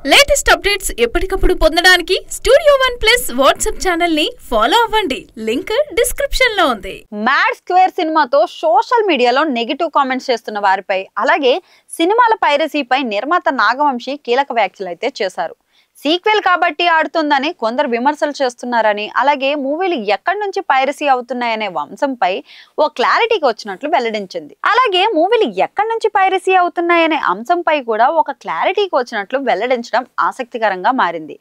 Latest updates ఎప్పటికప్పుడు పొందడానికి studio one plus WhatsApp channel ని ఫాలో అవ్వండి. లింక్ డిస్క్రిప్షన్ లో ఉంది. మ్యాడ్ స్క్వేర్ సినిమాతో సోషల్ మీడియాలో నెగిటివ్ కామెంట్స్ చేస్తున్న వారిపై, అలాగే సినిమాల పైరసీపై నిర్మాత నాగవంశి కీలక వ్యాఖ్యలు అయితే చేశారు. సీక్వెల్ కాబట్టి ఆడుతుందని కొందరు విమర్శలు చేస్తున్నారని, అలాగే మూవీలు ఎక్కడి నుంచి పైరసీ అవుతున్నాయనే వంశంపై ఓ క్లారిటీకి వచ్చినట్లు వెల్లడించింది. అలాగే మూవీలు ఎక్కడి నుంచి పైరసీ అవుతున్నాయనే అంశంపై కూడా ఒక క్లారిటీకి వచ్చినట్లు వెల్లడించడం ఆసక్తికరంగా మారింది.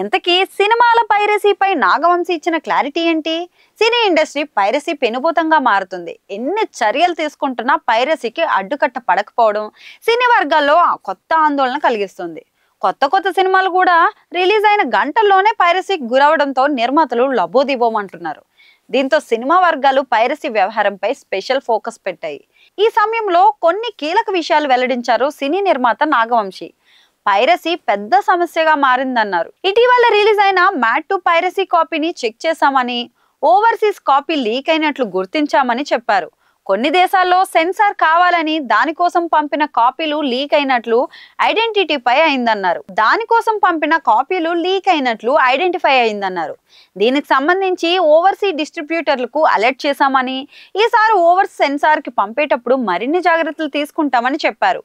ఎంతకీ సినిమాల పైరసీపై నాగవంశి ఇచ్చిన క్లారిటీ ఏంటి? సినీ ఇండస్ట్రీ పైరసీ పెనుభూతంగా మారుతుంది. ఎన్ని చర్యలు తీసుకుంటున్నా పైరసీకి అడ్డుకట్ట పడకపోవడం సినీ వర్గాల్లో కొత్త ఆందోళన కలిగిస్తుంది. కొత్త సినిమాలు కూడా రిలీజ్ అయిన గంటల్లోనే పైరసీకి గురవడంతో నిర్మాతలు లబోదిబోమంటున్నారు. దీంతో సినిమా వర్గాలు పైరసీ వ్యవహారంపై స్పెషల్ ఫోకస్ పెట్టాయి. ఈ సమయంలో కొన్ని కీలక విషయాలు వెల్లడించారు సినీ నిర్మాత నాగవంశి. పైరసీ పెద్ద సమస్యగా మారిందన్నారు. ఇటీవల రిలీజ్ అయిన మ్యాడ్ 2 పైరసీ కాపీని చెక్ చేశామని, ఓవర్సీస్ కాపీ లీక్ అయినట్లు గుర్తించామని చెప్పారు. కొన్ని దేశాల్లో సెన్సార్ కావాలని దానికోసం పంపిన కాపీలు లీక్ అయినట్లు ఐడెంటిఫై అయిందన్నారు. దీనికి సంబంధించి ఓవర్సీ డిస్ట్రిబ్యూటర్లకు అలర్ట్ చేశామని, ఈసారి ఓవర్ సెన్సార్ కి పంపేటప్పుడు మరిన్ని జాగ్రత్తలు తీసుకుంటామని చెప్పారు.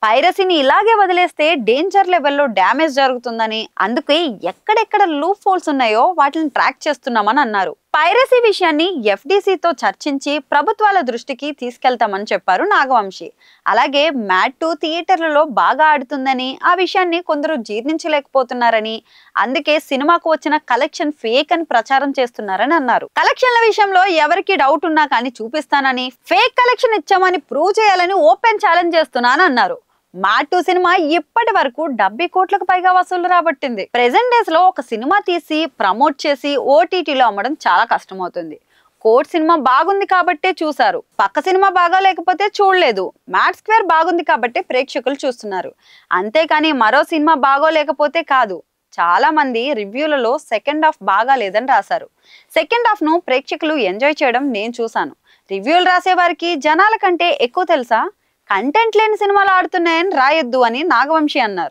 పైరసీని ఇలాగే వదిలేస్తే డేంజర్ లెవెల్లో డ్యామేజ్ జరుగుతుందని, అందుకే ఎక్కడెక్కడ లూప్ హోల్స్ ఉన్నాయో వాటిని ట్రాక్ చేస్తున్నామని అన్నారు. పైరసీ విషయాన్ని FDCతో చర్చించి ప్రభుత్వాల దృష్టికి తీసుకెళ్తామని చెప్పారు నాగవంశి. అలాగే మ్యాడ్ 2 థియేటర్లలో బాగా ఆడుతుందని, ఆ విషయాన్ని కొందరు జీర్ణించలేకపోతున్నారని, అందుకే సినిమాకు వచ్చిన కలెక్షన్ ఫేక్ అని ప్రచారం చేస్తున్నారని అన్నారు. కలెక్షన్ల విషయంలో ఎవరికి డౌట్ ఉన్నా కానీ చూపిస్తానని, ఫేక్ కలెక్షన్ ఇచ్చామని ప్రూవ్ చేయాలని ఓపెన్ ఛాలెంజ్ చేస్తున్నాను అన్నారు. మ్యాడ్ 2 సినిమా ఇప్పటి వరకు 70 కోట్లకు పైగా వసూలు రాబట్టింది. ప్రెసెంట్ డేస్ లో ఒక సినిమా తీసి ప్రమోట్ చేసి OTTలో అమ్మడం చాలా కష్టమవుతుంది. కోర్ట్ సినిమా బాగుంది కాబట్టే చూసారు, పక్క సినిమా బాగా లేకపోతే చూడలేదు. మ్యాడ్ స్క్వేర్ బాగుంది కాబట్టి ప్రేక్షకులు చూస్తున్నారు, అంతేకాని మరో సినిమా బాగోలేకపోతే కాదు. చాలా మంది రివ్యూలలో సెకండ్ హాఫ్ బాగా లేదని రాశారు. సెకండ్ హాఫ్ ను ప్రేక్షకులు ఎంజాయ్ చేయడం నేను చూశాను. రివ్యూలు రాసే వారికి జనాల కంటే ఎక్కువ తెలుసా? కంటెంట్ లేని సినిమాలు ఆడుతున్నాయని రాయొద్దు అని నాగవంశి అన్నారు.